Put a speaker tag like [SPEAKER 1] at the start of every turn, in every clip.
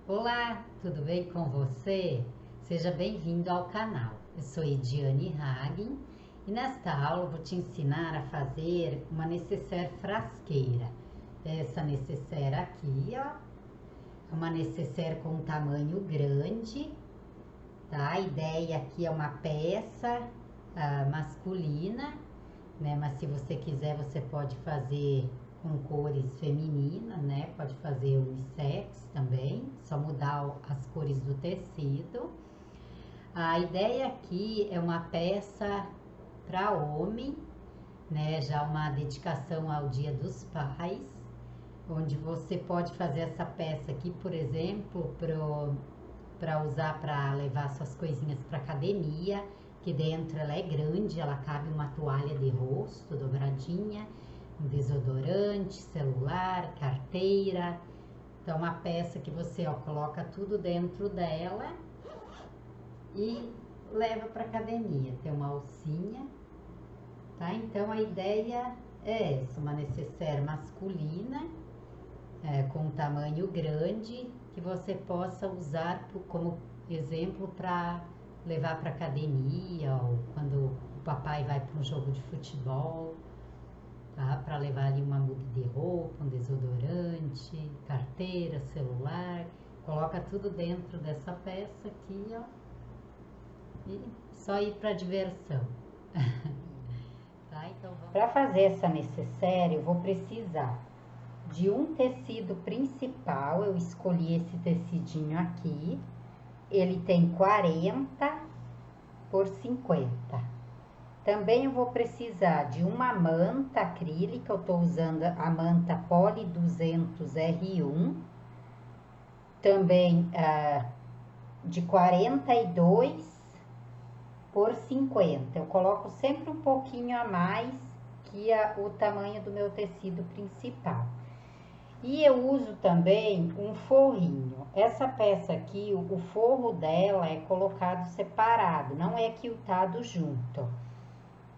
[SPEAKER 1] Olá, tudo bem com você? Seja bem-vindo ao canal. Eu sou Ediane Hagen e nesta aula eu vou te ensinar a fazer uma necessaire frasqueira. Essa necessaire aqui, ó, é uma necessaire com tamanho grande, tá? A ideia aqui é uma peça masculina, né? Mas se você quiser, você pode fazer com cores femininas, né? Pode fazer unissex também, só mudar as cores do tecido. A ideia aqui é uma peça para homem, né? Já uma dedicação ao Dia dos Pais, onde você pode fazer essa peça aqui, por exemplo, para usar para levar suas coisinhas para academia, que dentro ela é grande, ela cabe uma toalha de rosto dobradinha, um desodorante, celular, carteira. Então, uma peça que você, ó, coloca tudo dentro dela e leva para academia. Tem uma alcinha, tá? Então, a ideia é essa, uma necessaire masculina, com tamanho grande, que você possa usar como exemplo para levar para academia, ou quando o papai vai para um jogo de futebol, tá? Para levar ali uma muda de roupa, um desodorante, carteira, celular. Coloca tudo dentro dessa peça aqui, ó. E só ir para diversão. Tá? Então, para fazer essa necessaire, eu vou precisar de um tecido principal. Eu escolhi esse tecidinho aqui. Ele tem 40 por 50. Também eu vou precisar de uma manta acrílica. Eu tô usando a manta Poly 200 R1. Também de 42 por 50. Eu coloco sempre um pouquinho a mais que o tamanho do meu tecido principal. E eu uso também um forrinho. Essa peça aqui, o forro dela é colocado separado, não é quiltado junto.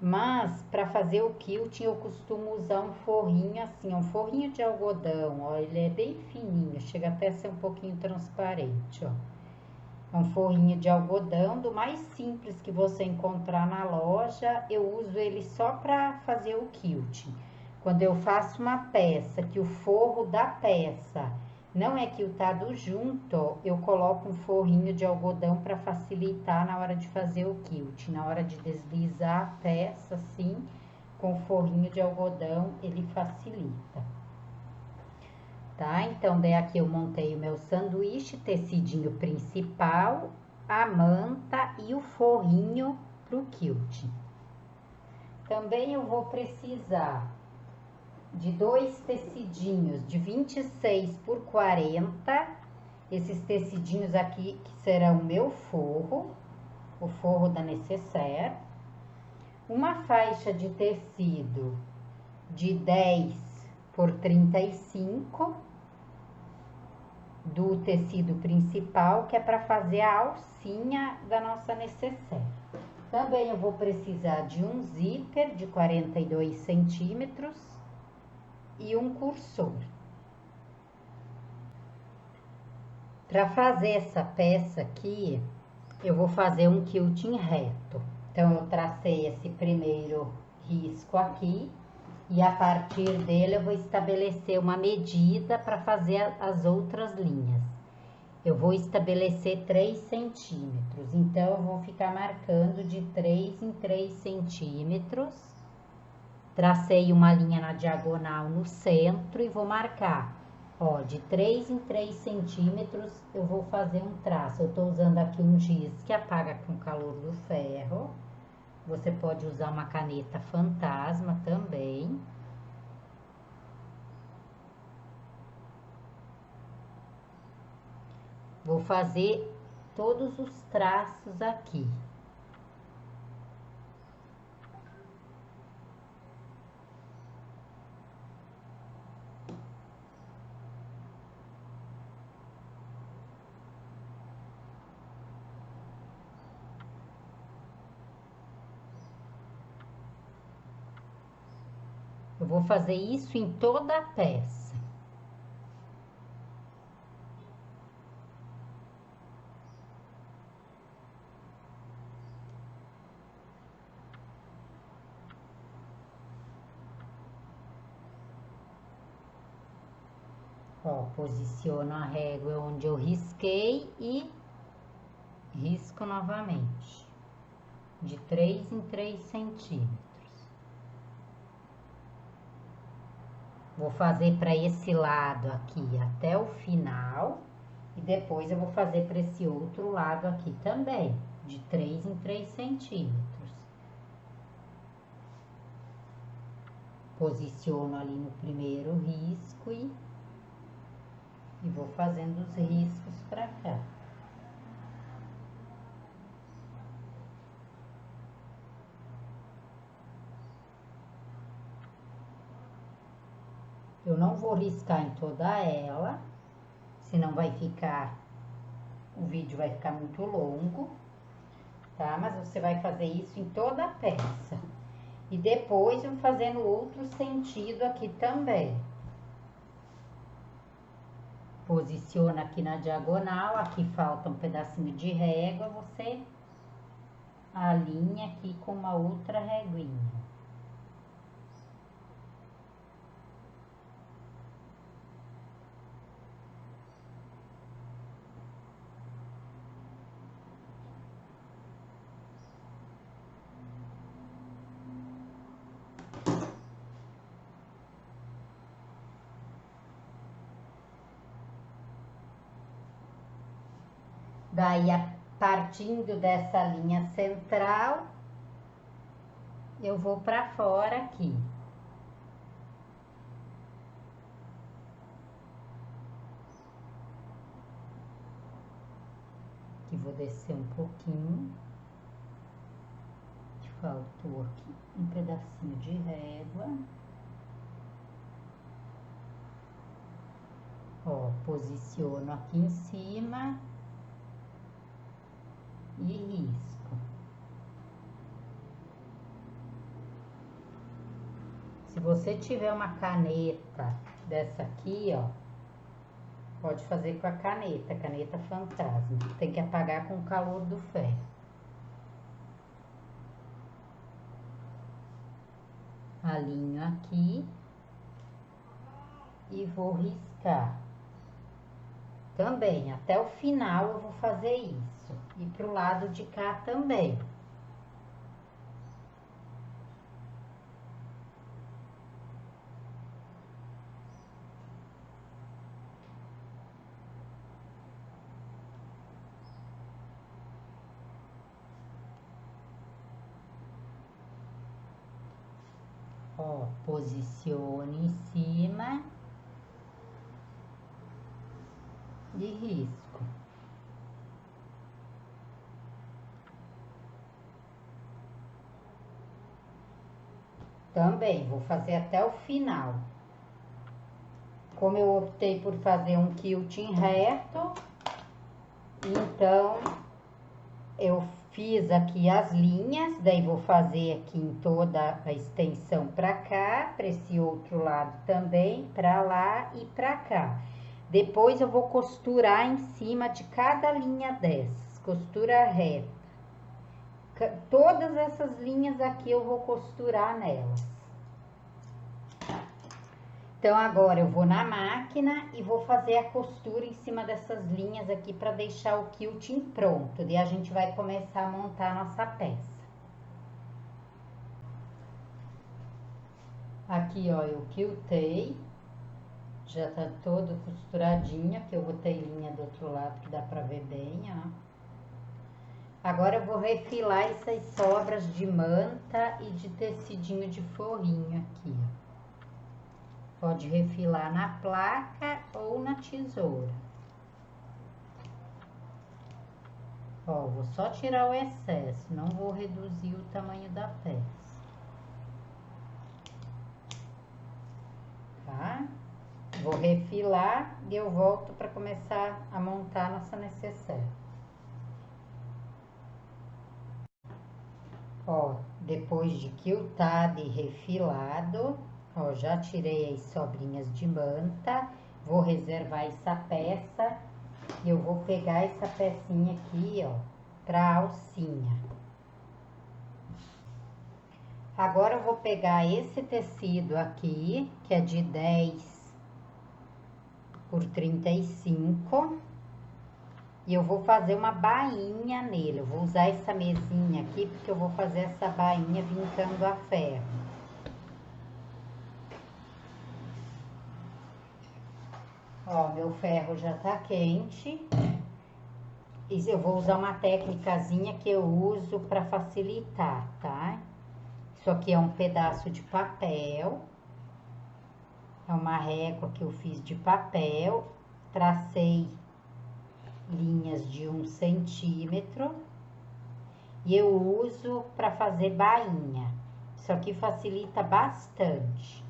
[SPEAKER 1] Mas para fazer o quilting eu costumo usar um forrinho assim, um forrinho de algodão, ó, ele é bem fininho, chega até a ser um pouquinho transparente, ó. É um forrinho de algodão, do mais simples que você encontrar na loja. Eu uso ele só para fazer o quilting. Quando eu faço uma peça que o forro da peça não é quiltado junto, eu coloco um forrinho de algodão para facilitar na hora de fazer o quilting. Na hora de deslizar a peça, assim, com o forrinho de algodão, ele facilita. Tá? Então, daí aqui eu montei o meu sanduíche, tecidinho principal, a manta e o forrinho pro quilting. Também eu vou precisar de dois tecidinhos de 26 por 40. Esses tecidinhos aqui que serão o meu forro, o forro da necessaire. Uma faixa de tecido de 10 por 35 do tecido principal, que é para fazer a alcinha da nossa necessaire. Também eu vou precisar de um zíper de 42 centímetros e um cursor. Para fazer essa peça aqui, eu vou fazer um quilting reto. Então, eu tracei esse primeiro risco aqui e a partir dele eu vou estabelecer uma medida para fazer as outras linhas. Eu vou estabelecer 3 centímetros, então eu vou ficar marcando de 3 em 3 centímetros. Tracei uma linha na diagonal no centro e vou marcar, ó, de 3 em 3 centímetros eu vou fazer um traço. Eu tô usando aqui um giz que apaga com o calor do ferro. Você pode usar uma caneta fantasma também. Vou fazer todos os traços aqui. Eu vou fazer isso em toda a peça. Ó, posiciono a régua onde eu risquei e risco novamente, de 3 em 3 centímetros. Vou fazer para esse lado aqui até o final e depois eu vou fazer para esse outro lado aqui também, de 3 em 3 centímetros. Posiciono ali no primeiro risco e vou fazendo os riscos para cá. Eu não vou riscar em toda ela, senão vai ficar, o vídeo vai ficar muito longo, tá? Mas você vai fazer isso em toda a peça. E depois eu fazendo outro sentido aqui também. Posiciona aqui na diagonal, aqui falta um pedacinho de régua, você alinha aqui com uma outra reguinha. Daí, partindo dessa linha central, eu vou para fora aqui. Aqui vou descer um pouquinho. Faltou aqui um pedacinho de régua. Ó, posiciono aqui em cima e risco. Se você tiver uma caneta dessa aqui, ó, pode fazer com a caneta fantasma. Tem que apagar com o calor do ferro. Alinho aqui e vou riscar. Também, até o final eu vou fazer isso. E pro lado de cá também. Ó, posiciono em cima e risco. Também vou fazer até o final. Como eu optei por fazer um quilting reto, então eu fiz aqui as linhas, daí vou fazer aqui em toda a extensão pra cá, pra esse outro lado também, pra lá e pra cá. Depois eu vou costurar em cima de cada linha dessas, costura reta. Todas essas linhas aqui eu vou costurar nelas. Então, agora eu vou na máquina e vou fazer a costura em cima dessas linhas aqui para deixar o quilting pronto. Daí a gente vai começar a montar a nossa peça. Aqui, ó, eu quiltei. Já tá todo costuradinho, que eu botei linha do outro lado que dá pra ver bem, ó. Agora eu vou refilar essas sobras de manta e de tecidinho de forrinho aqui, ó. Pode refilar na placa ou na tesoura. Ó, vou só tirar o excesso, não vou reduzir o tamanho da peça. Tá? Vou refilar e eu volto para começar a montar nossa necessaire. Ó, depois de quiltado e refilado, ó, já tirei as sobrinhas de manta, vou reservar essa peça e eu vou pegar essa pecinha aqui, ó, pra alcinha. Agora eu vou pegar esse tecido aqui, que é de 10 por 35. E eu vou fazer uma bainha nele. Eu vou usar essa mesinha aqui, porque eu vou fazer essa bainha vincando a ferro. Ó, meu ferro já tá quente. E eu vou usar uma técnicazinha que eu uso para facilitar, tá? Isso aqui é um pedaço de papel. É uma régua que eu fiz de papel. Tracei linhas de 1 centímetro. E eu uso para fazer bainha. Isso aqui facilita bastante.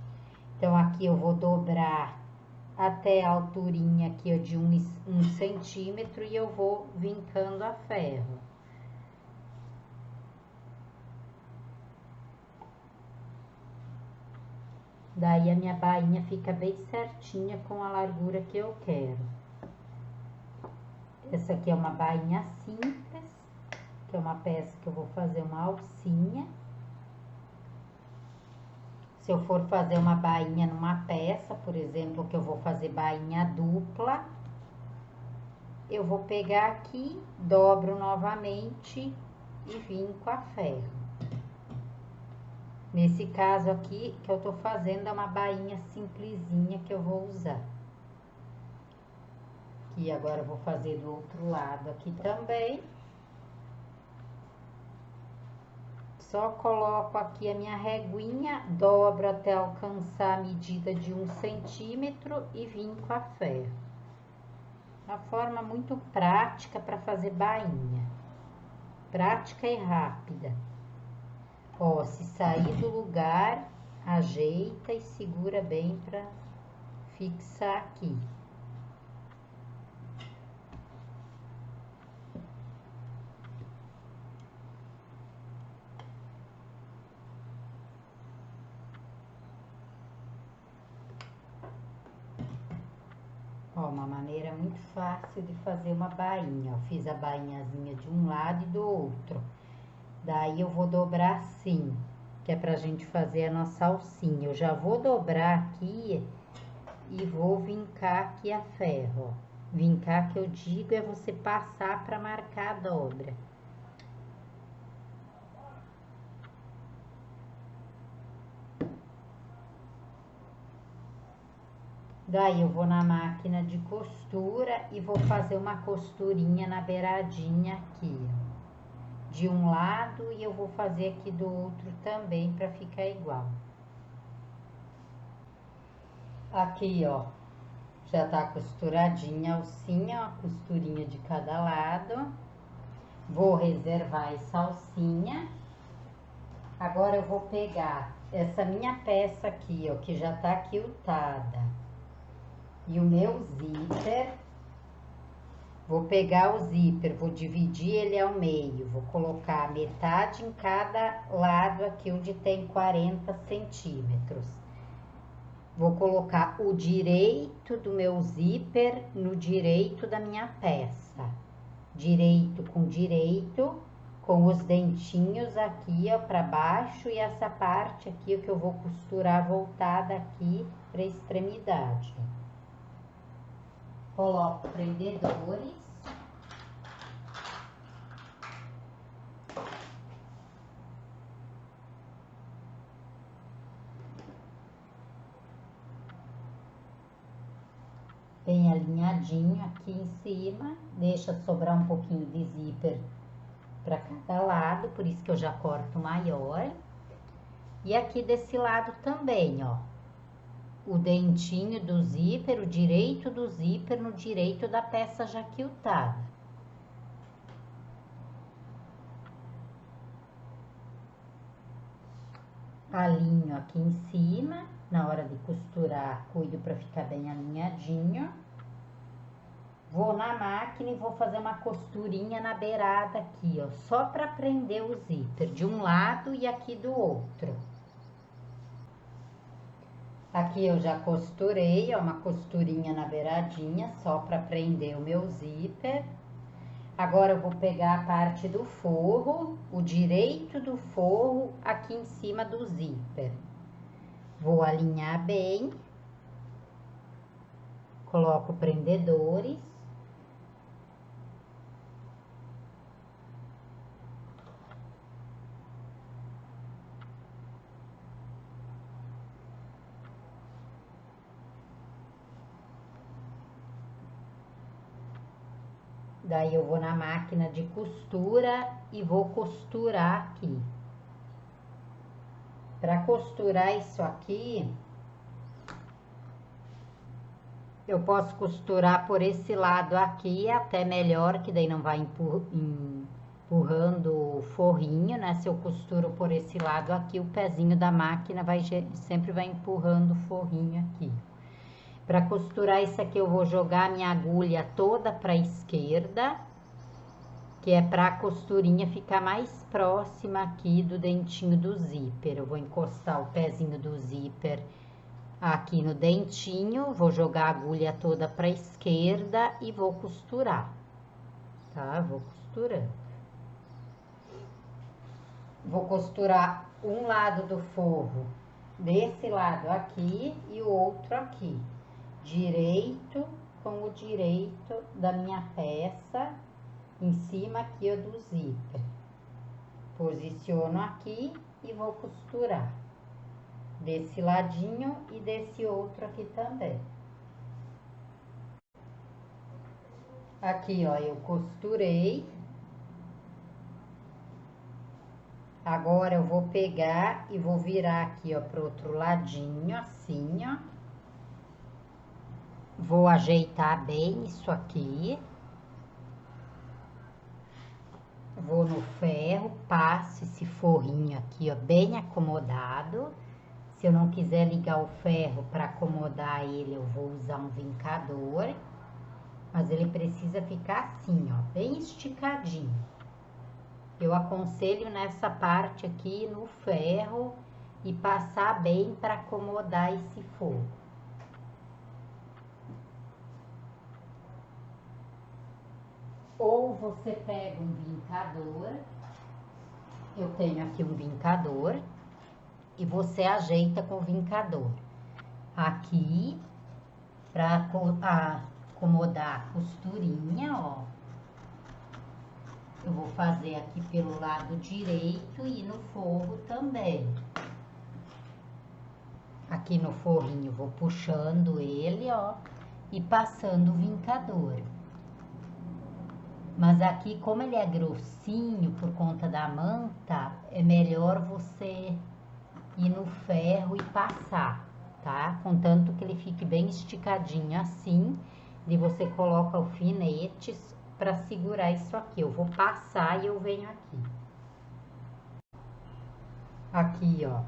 [SPEAKER 1] Então, aqui eu vou dobrar até a alturinha aqui, ó, de 1 centímetro, e eu vou vincando a ferro. Daí a minha bainha fica bem certinha com a largura que eu quero. Essa aqui é uma bainha simples, que é uma peça que eu vou fazer uma alcinha. Se eu for fazer uma bainha numa peça, por exemplo, que eu vou fazer bainha dupla, eu vou pegar aqui, dobro novamente e vinco a ferro. Nesse caso aqui, que eu tô fazendo é uma bainha simplesinha que eu vou usar. E agora eu vou fazer do outro lado aqui também. Só coloco aqui a minha reguinha, dobro até alcançar a medida de 1 centímetro e vinco a ferro. Uma forma muito prática para fazer bainha. Prática e rápida. Ó, se sair do lugar, ajeita e segura bem para fixar aqui. Ó, uma maneira muito fácil de fazer uma bainha, ó. Fiz a bainhazinha de um lado e do outro. Daí eu vou dobrar assim, que é pra gente fazer a nossa alcinha. Eu já vou dobrar aqui e vou vincar aqui a ferro, ó. Vincar, que eu digo, é você passar pra marcar a dobra. Daí eu vou na máquina de costura e vou fazer uma costurinha na beiradinha aqui, ó. De um lado, e eu vou fazer aqui do outro também para ficar igual. Aqui, ó, já tá costuradinha a alcinha, ó, a costurinha de cada lado. Vou reservar essa alcinha. Agora eu vou pegar essa minha peça aqui, ó, que já tá quiltada. E o meu zíper. Vou pegar o zíper, vou dividir ele ao meio, vou colocar metade em cada lado aqui onde tem 40 centímetros. Vou colocar o direito do meu zíper no direito da minha peça. Direito, com os dentinhos aqui, ó, para baixo, e essa parte aqui, ó, que eu vou costurar voltada aqui para a extremidade. Coloco prendedores. Bem alinhadinho aqui em cima. Deixa sobrar um pouquinho de zíper para cada lado, por isso que eu já corto maior. E aqui desse lado também, ó. O dentinho do zíper, o direito do zíper no direito da peça já quiltada. Alinho aqui em cima, na hora de costurar, cuido para ficar bem alinhadinho. Vou na máquina e vou fazer uma costurinha na beirada aqui, ó, só para prender o zíper de um lado e aqui do outro. Aqui eu já costurei, ó, uma costurinha na beiradinha, só para prender o meu zíper. Agora eu vou pegar a parte do forro, o direito do forro aqui em cima do zíper. Vou alinhar bem. Coloco prendedores. Daí eu vou na máquina de costura e vou costurar aqui. Para costurar isso aqui, eu posso costurar por esse lado aqui, até melhor, que daí não vai empurrando o forrinho, né? Se eu costuro por esse lado aqui, o pezinho da máquina sempre vai empurrando o forrinho aqui. Para costurar isso aqui, eu vou jogar a minha agulha toda para a esquerda, que é para a costurinha ficar mais próxima aqui do dentinho do zíper. Eu vou encostar o pezinho do zíper aqui no dentinho, vou jogar a agulha toda para a esquerda e vou costurar, tá? Vou costurando. Vou costurar um lado do forro desse lado aqui e o outro aqui, direito com o direito da minha peça, em cima aqui do zíper. Posiciono aqui e vou costurar desse ladinho e desse outro aqui também. Aqui, ó, eu costurei. Agora eu vou pegar e vou virar aqui, ó, pro outro ladinho, assim, ó. Vou ajeitar bem isso aqui. Vou no ferro, passo esse forrinho aqui, ó, bem acomodado. Se eu não quiser ligar o ferro para acomodar ele, eu vou usar um vincador. Mas ele precisa ficar assim, ó, bem esticadinho. Eu aconselho nessa parte aqui no ferro e passar bem para acomodar esse forro. Ou você pega um vincador, eu tenho aqui um vincador, e você ajeita com o vincador aqui para acomodar a costurinha, ó. Eu vou fazer aqui pelo lado direito e no forro também. Aqui no forrinho vou puxando ele, ó, e passando o vincador. Mas aqui, como ele é grossinho por conta da manta, é melhor você ir no ferro e passar, tá? Contanto que ele fique bem esticadinho assim, e você coloca alfinetes para segurar isso aqui. Eu vou passar e eu venho aqui. Aqui, ó,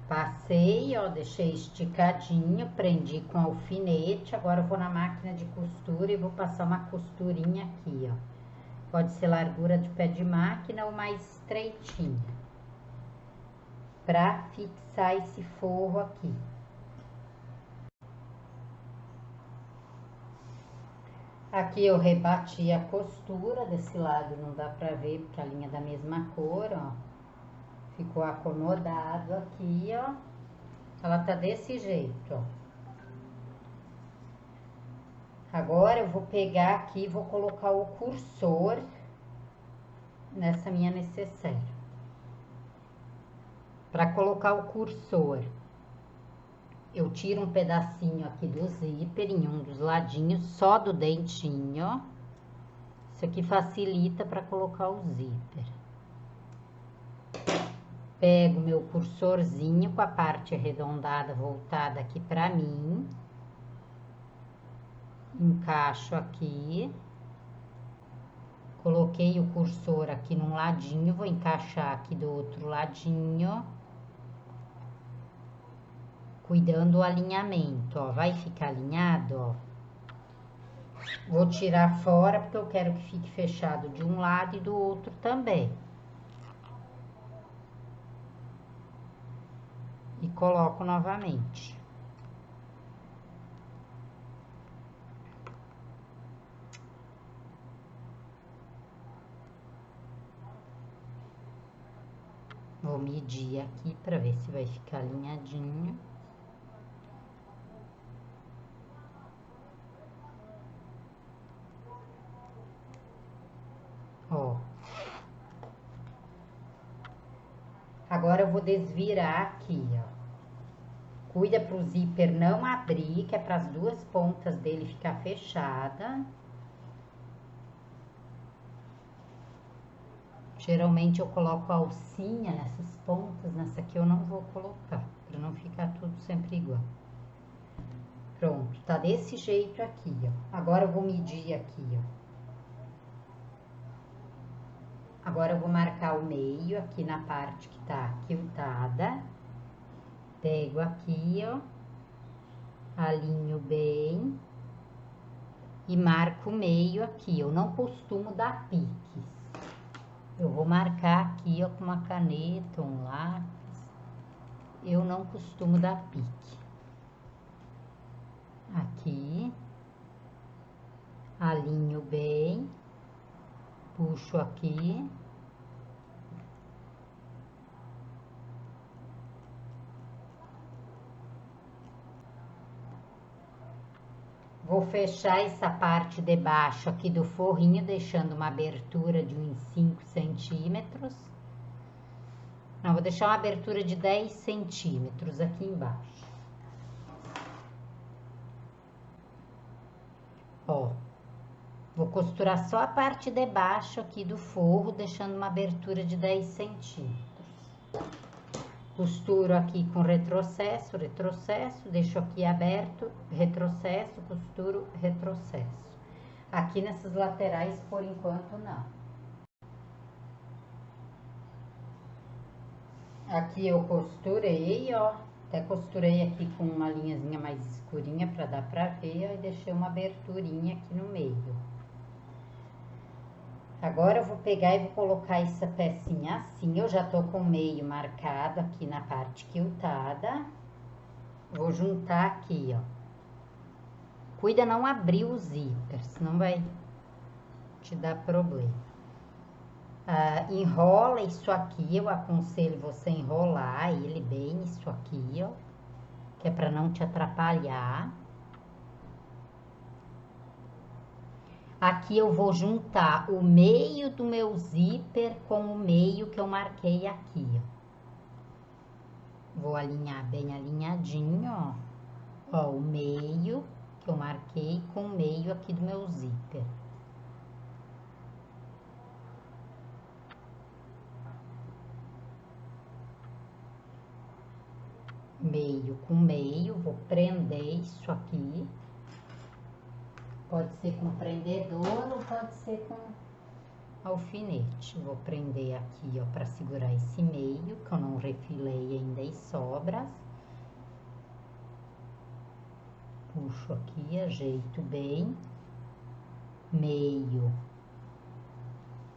[SPEAKER 1] passei, ó, deixei esticadinho, prendi com alfinete. Agora eu vou na máquina de costura e vou passar uma costurinha aqui, ó. Pode ser largura de pé de máquina ou mais estreitinha, para fixar esse forro aqui. Aqui eu rebati a costura, desse lado não dá pra ver porque a linha é da mesma cor, ó. Ficou acomodado aqui, ó. Ela tá desse jeito, ó. Agora eu vou pegar aqui e vou colocar o cursor nessa minha necessaire. Para colocar o cursor, eu tiro um pedacinho aqui do zíper em um dos ladinhos, só do dentinho, ó. Isso aqui facilita para colocar o zíper. Pego meu cursorzinho com a parte arredondada voltada aqui para mim. Encaixo aqui. Coloquei o cursor aqui num ladinho, vou encaixar aqui do outro ladinho. Cuidando do alinhamento, ó. Vai ficar alinhado, ó. Vou tirar fora porque eu quero que fique fechado de um lado e do outro também. E coloco novamente. Vou medir aqui para ver se vai ficar alinhadinho. Agora eu vou desvirar aqui, ó. Cuida pro zíper não abrir, que é para as duas pontas dele ficar fechada. Geralmente eu coloco a alcinha nessas pontas, nessa aqui eu não vou colocar, para não ficar tudo sempre igual. Pronto, tá desse jeito aqui, ó. Agora eu vou medir aqui, ó. Agora eu vou marcar o meio aqui na parte que tá quiltada. Pego aqui, ó. Alinho bem. E marco o meio aqui. Eu não costumo dar piques. Eu vou marcar aqui, ó, com uma caneta, um lápis. Eu não costumo dar pique. Aqui. Alinho bem. Puxo aqui. Vou fechar essa parte de baixo aqui do forrinho, deixando uma abertura de uns 5 centímetros. Não, vou deixar uma abertura de 10 centímetros aqui embaixo. Ó, vou costurar só a parte de baixo aqui do forro, deixando uma abertura de 10 centímetros. Costuro aqui com retrocesso, retrocesso, deixo aqui aberto, retrocesso, costuro, retrocesso. Aqui nessas laterais, por enquanto, não. Aqui eu costurei, ó, até costurei aqui com uma linhazinha mais escurinha para dar pra ver, ó, e deixei uma aberturinha aqui no meio. Agora eu vou pegar e vou colocar essa pecinha assim, eu já tô com o meio marcado aqui na parte quiltada. Vou juntar aqui, ó. Cuida não abrir o zíper, senão vai te dar problema. Enrola isso aqui, eu aconselho você enrolar ele bem, isso aqui, ó. Que é pra não te atrapalhar. Aqui eu vou juntar o meio do meu zíper com o meio que eu marquei aqui, ó. Vou alinhar bem alinhadinho, ó. Ó, o meio que eu marquei com o meio aqui do meu zíper. Meio com meio, vou prender isso aqui. Pode ser com prendedor ou pode ser com alfinete. Vou prender aqui, ó, para segurar esse meio, que eu não refilei ainda as sobras. Puxo aqui, ajeito bem. Meio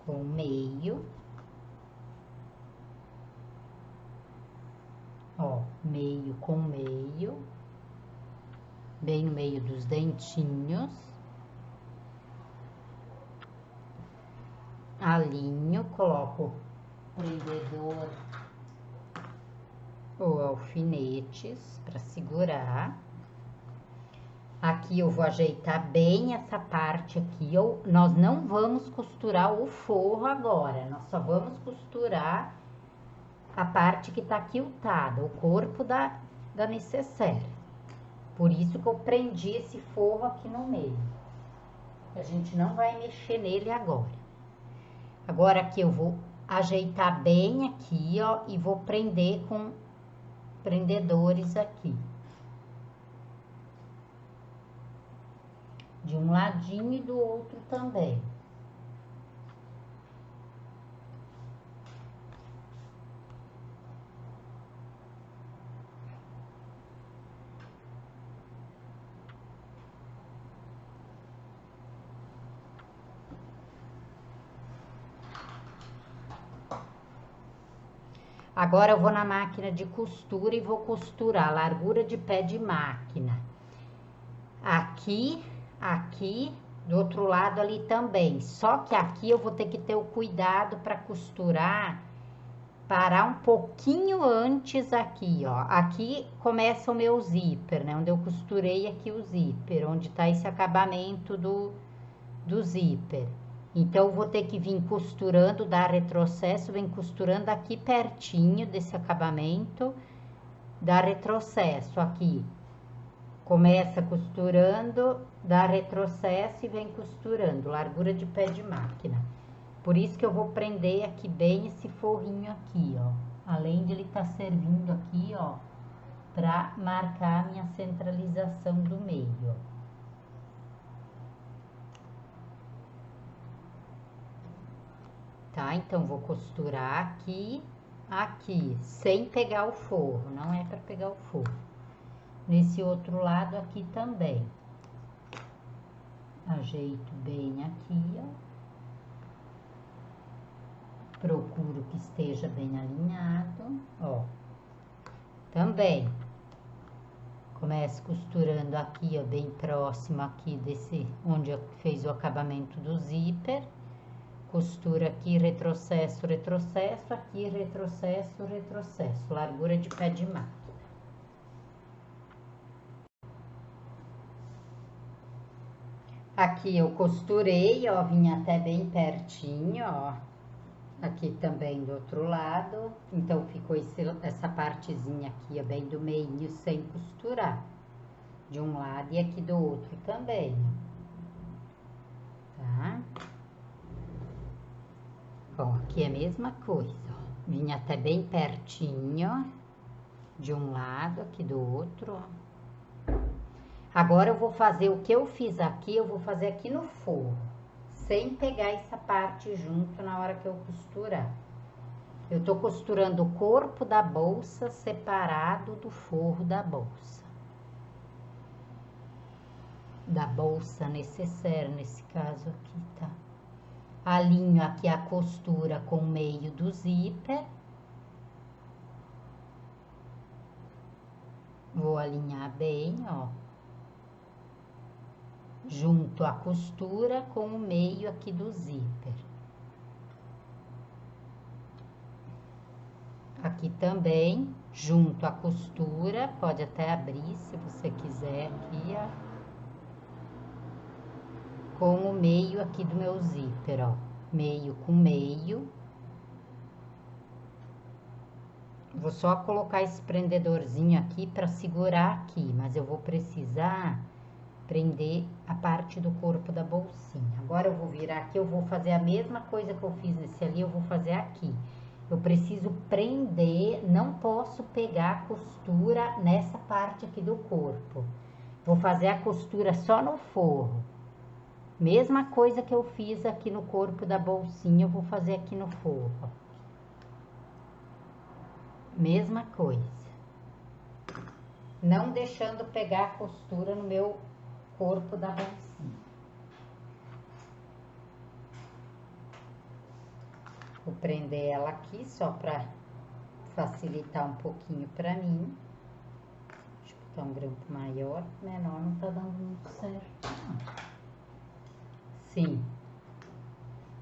[SPEAKER 1] com meio. Ó, meio com meio. Bem no meio dos dentinhos. Alinho, coloco prendedor ou alfinetes para segurar. Aqui eu vou ajeitar bem essa parte aqui. Nós não vamos costurar o forro agora, nós só vamos costurar a parte que tá quiltada, o corpo da necessaire. Por isso que eu prendi esse forro aqui no meio. A gente não vai mexer nele agora. Agora aqui eu vou ajeitar bem aqui, ó, e vou prender com prendedores aqui. De um ladinho e do outro também. Agora eu vou na máquina de costura e vou costurar a largura de pé de máquina. Aqui, aqui, do outro lado ali também. Só que aqui eu vou ter que ter o cuidado para costurar, parar um pouquinho antes aqui, ó. Aqui começa o meu zíper, né? Onde eu costurei aqui o zíper, onde tá esse acabamento do zíper. Então, eu vou ter que vir costurando, dar retrocesso, vem costurando aqui pertinho desse acabamento, dá retrocesso aqui. Começa costurando, dá retrocesso e vem costurando, largura de pé de máquina. Por isso que eu vou prender aqui bem esse forrinho aqui, ó. Além de ele estar servindo aqui, ó, pra marcar a minha centralização do meio. Tá? Então, vou costurar aqui, aqui, sem pegar o forro, não é pra pegar o forro. Nesse outro lado aqui também. Ajeito bem aqui, ó. Procuro que esteja bem alinhado, ó. Também. Começo costurando aqui, ó, bem próximo aqui desse, onde eu fiz o acabamento do zíper. Costura aqui, retrocesso, retrocesso, aqui, retrocesso, retrocesso. Largura de pé de máquina. Aqui eu costurei, ó, vim até bem pertinho, ó. Aqui também do outro lado. Então, ficou essa partezinha aqui, ó, bem do meio, sem costurar. De um lado e aqui do outro também, tá? Bom, aqui é a mesma coisa, ó. Vim até bem pertinho, ó, de um lado, aqui do outro, ó. Agora, eu vou fazer o que eu fiz aqui, eu vou fazer aqui no forro, sem pegar essa parte junto na hora que eu costurar. Eu tô costurando o corpo da bolsa separado do forro da bolsa. Da bolsa necessaire, nesse caso aqui, tá? Alinho aqui a costura com o meio do zíper. Vou alinhar bem, ó. Junto a costura com o meio aqui do zíper. Aqui também, junto a costura, pode até abrir se você quiser aqui, ó. Com o meio aqui do meu zíper, ó. Meio com meio. Vou só colocar esse prendedorzinho aqui para segurar aqui, mas eu vou precisar prender a parte do corpo da bolsinha. Agora eu vou virar aqui, eu vou fazer a mesma coisa que eu fiz nesse ali, eu vou fazer aqui. Eu preciso prender, não posso pegar a costura nessa parte aqui do corpo. Vou fazer a costura só no forro. Mesma coisa que eu fiz aqui no corpo da bolsinha, eu vou fazer aqui no forro. Mesma coisa. Não deixando pegar a costura no meu corpo da bolsinha. Vou prender ela aqui só pra facilitar um pouquinho pra mim. Deixa eu botar um grampo maior, menor não tá dando muito certo. Sim.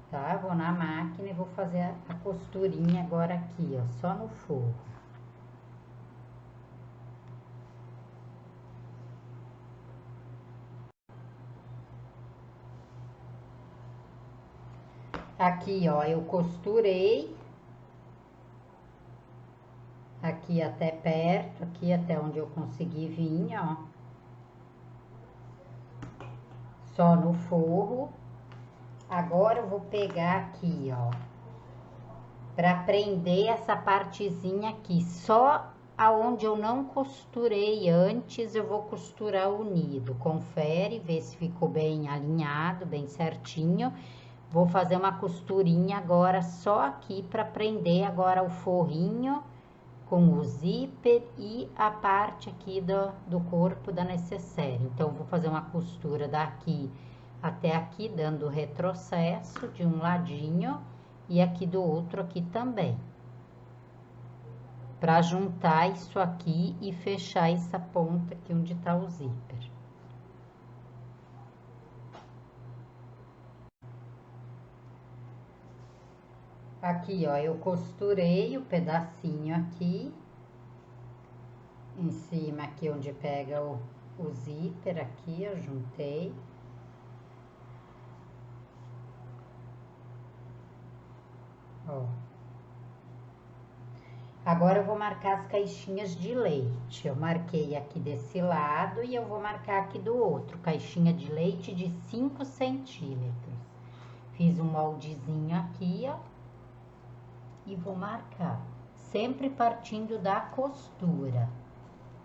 [SPEAKER 1] Tá? Vou na máquina e vou fazer a costurinha agora aqui, ó, só no forro. Aqui, ó, eu costurei. Aqui até perto, aqui até onde eu consegui vir, ó. Só no forro. Agora eu vou pegar aqui, ó, pra prender essa partezinha aqui. Só aonde eu não costurei antes, eu vou costurar unido. Confere, vê se ficou bem alinhado, bem certinho. Vou fazer uma costurinha agora só aqui pra prender agora o forrinho com o zíper e a parte aqui do corpo da necessaire. Então, vou fazer uma costura daqui até aqui, dando retrocesso de um ladinho e aqui do outro aqui também. Pra juntar isso aqui e fechar essa ponta aqui onde tá o zíper. Aqui, ó, eu costurei o pedacinho aqui, em cima aqui onde pega o zíper aqui, eu juntei. ó. Agora eu vou marcar as caixinhas de leite. Eu marquei aqui desse lado e eu vou marcar aqui do outro. Caixinha de leite de 5 centímetros. Fiz um moldezinho aqui, ó. E vou marcar. Sempre partindo da costura.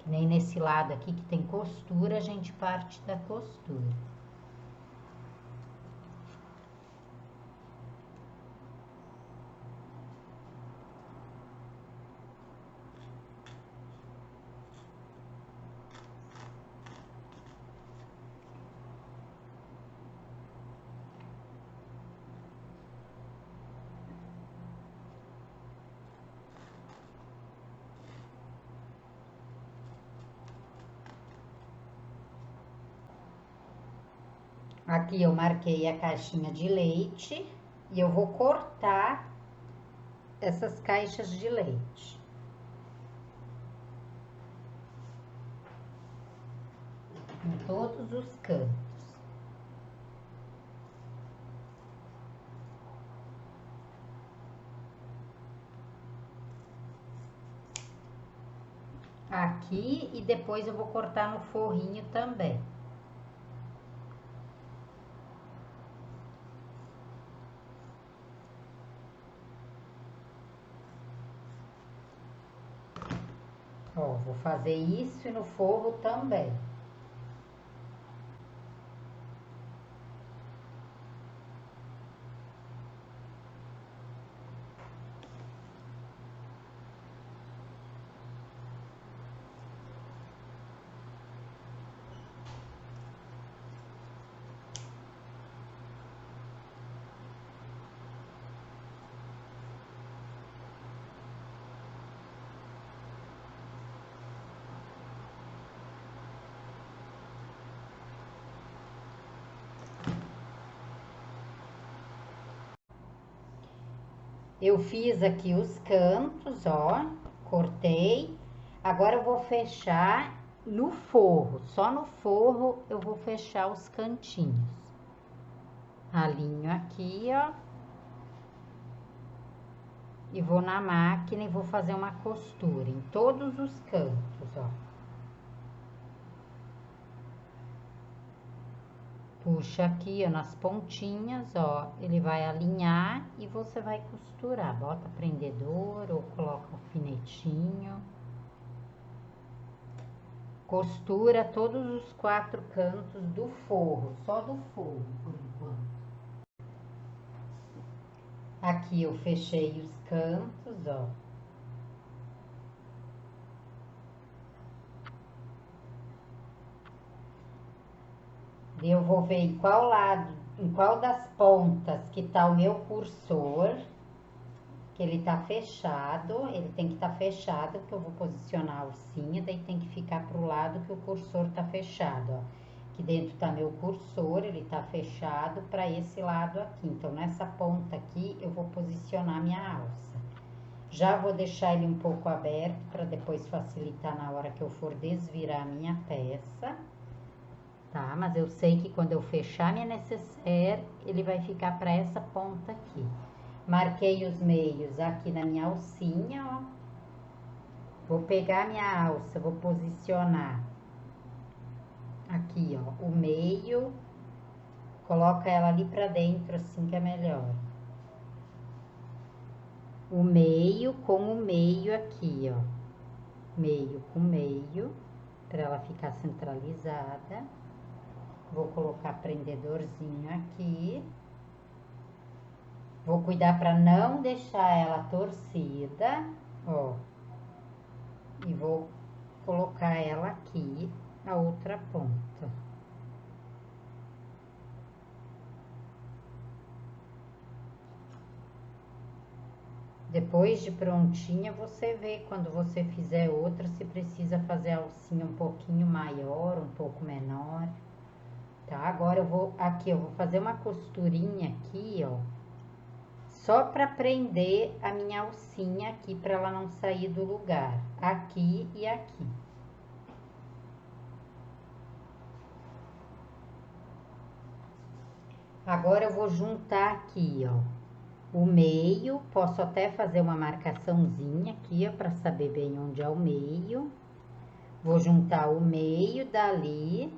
[SPEAKER 1] Que nem nesse lado aqui que tem costura, a gente parte da costura. Aqui eu marquei a caixinha de leite e eu vou cortar essas caixas de leite. Em todos os cantos. Aqui e depois eu vou cortar no forrinho também. Ó, vou fazer isso e no forro também. Eu fiz aqui os cantos, ó, cortei. Agora eu vou fechar no forro, só no forro eu vou fechar os cantinhos. Alinho aqui, ó. E vou na máquina e vou fazer uma costura em todos os cantos, ó. Puxa aqui, ó, nas pontinhas, ó, ele vai alinhar e você vai costurar. Bota prendedor ou coloca alfinetinho. Costura todos os 4 cantos do forro, só do forro, por enquanto. Aqui eu fechei os cantos, ó. Eu vou ver em qual lado, em qual das pontas que tá o meu cursor, que ele tá fechado, ele tem que estar fechado, porque eu vou posicionar a alcinha, daí tem que ficar pro lado que o cursor tá fechado, ó. Aqui dentro tá meu cursor, ele tá fechado para esse lado aqui. Então, nessa ponta aqui, eu vou posicionar minha alça. Já vou deixar ele um pouco aberto para depois facilitar na hora que eu for desvirar a minha peça. Tá? Mas eu sei que quando eu fechar minha necessaire, ele vai ficar para essa ponta aqui. Marquei os meios aqui na minha alcinha, ó. Vou pegar minha alça, vou posicionar aqui, ó, o meio. Coloca ela ali para dentro, assim que é melhor. O meio com o meio aqui, ó. Meio com meio, para ela ficar centralizada. Vou colocar prendedorzinho aqui. Vou cuidar para não deixar ela torcida, ó. E vou colocar ela aqui, a outra ponta. Depois de prontinha, você vê quando você fizer outra, se precisa fazer a alcinha um pouquinho maior, um pouco menor. Tá? Agora eu vou, aqui, eu vou fazer uma costurinha aqui, ó. Só para prender a minha alcinha aqui, para ela não sair do lugar. Aqui e aqui. Agora eu vou juntar aqui, ó. o meio, posso até fazer uma marcaçãozinha aqui, ó, para saber bem onde é o meio. Vou juntar o meio dali,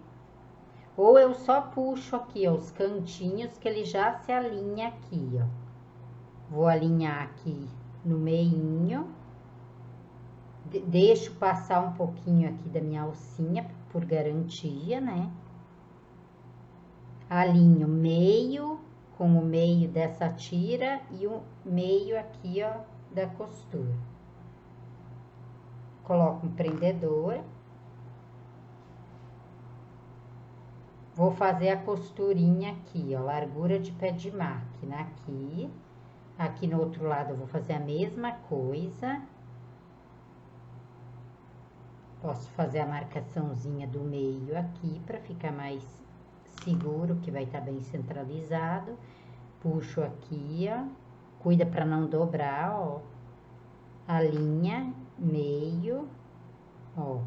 [SPEAKER 1] ou eu só puxo aqui, ó, os cantinhos que ele já se alinha aqui, ó. Vou alinhar aqui no meinho, deixo passar um pouquinho aqui da minha alcinha, por garantia, né? Alinho meio com o meio dessa tira e o meio aqui, ó, da costura. Coloco um prendedor. Vou fazer a costurinha aqui, ó, largura de pé de máquina aqui. Aqui no outro lado eu vou fazer a mesma coisa. Posso fazer a marcaçãozinha do meio aqui para ficar mais seguro, que vai estar bem centralizado. Puxo aqui, ó. Cuida para não dobrar, ó. A linha, meio, ó.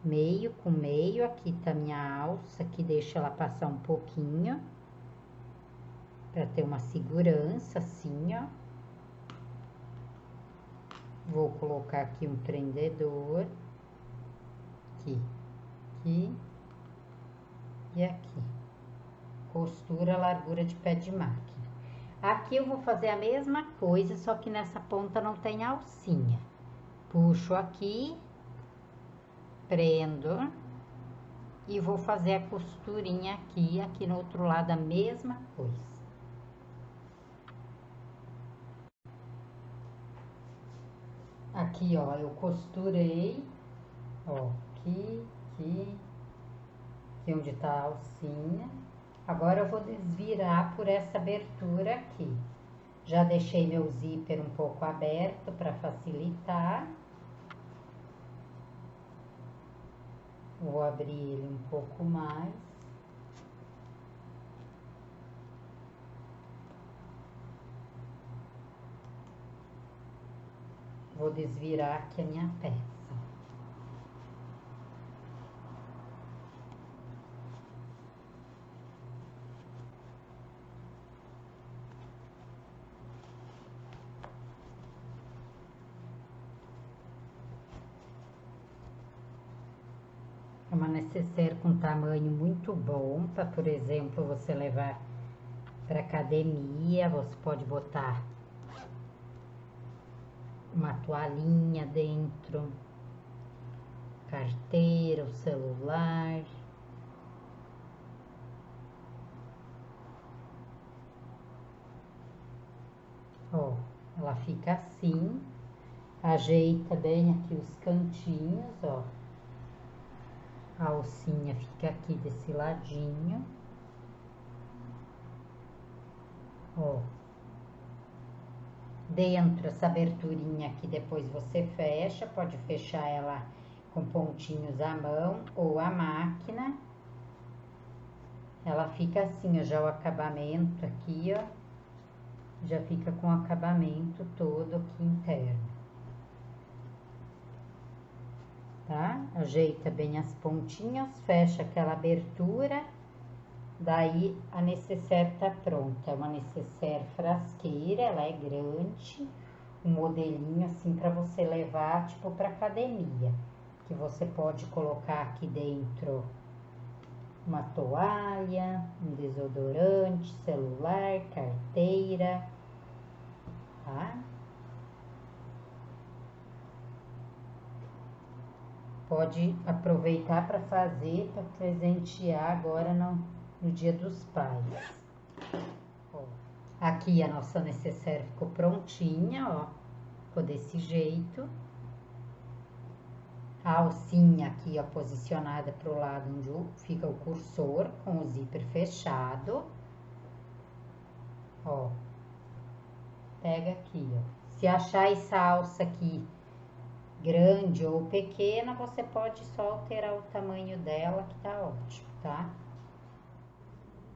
[SPEAKER 1] Meio com meio, aqui tá minha alça, aqui deixa ela passar um pouquinho. Pra ter uma segurança, assim, ó. Vou colocar aqui um prendedor. Aqui, aqui e aqui. Costura, largura de pé de máquina. Aqui eu vou fazer a mesma coisa, só que nessa ponta não tem alcinha. Puxo aqui, prendo e vou fazer a costurinha aqui, aqui no outro lado a mesma coisa. Aqui, ó, eu costurei, ó, aqui, aqui onde tá a alcinha. Agora eu vou desvirar por essa abertura aqui. Já deixei meu zíper um pouco aberto para facilitar. Vou abrir ele um pouco mais. Vou desvirar aqui a minha peça. É uma necessaire com tamanho muito bom para, por exemplo, você levar para academia. Você pode botar uma toalhinha dentro, carteira, o celular. Ó, ela fica assim, ajeita bem aqui os cantinhos, ó. A alcinha fica aqui desse ladinho. Ó. Dentro, essa aberturinha aqui, depois você fecha, pode fechar ela com pontinhos à mão ou à máquina. Ela fica assim, ó, já o acabamento aqui, ó. Já fica com o acabamento todo aqui interno. Tá? Ajeita bem as pontinhas, fecha aquela abertura. Daí a necessaire tá pronta. É uma necessaire frasqueira, ela é grande, um modelinho assim para você levar tipo para academia, que você pode colocar aqui dentro uma toalha, um desodorante, celular, carteira, tá? Pode aproveitar para fazer, para presentear agora no Dia dos Pais. Ó, aqui a nossa necessaire ficou prontinha, ó. Ficou desse jeito. A alcinha aqui, ó, posicionada para o lado onde fica o cursor, com o zíper fechado. Ó. Pega aqui, ó. Se achar essa alça aqui grande ou pequena, você pode só alterar o tamanho dela, que tá ótimo, tá?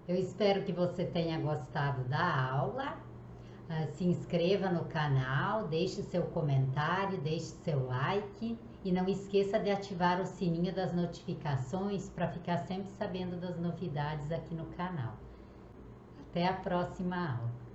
[SPEAKER 1] Eu espero que você tenha gostado da aula. Se inscreva no canal, deixe seu comentário, deixe seu like e não esqueça de ativar o sininho das notificações para ficar sempre sabendo das novidades aqui no canal. Até a próxima aula.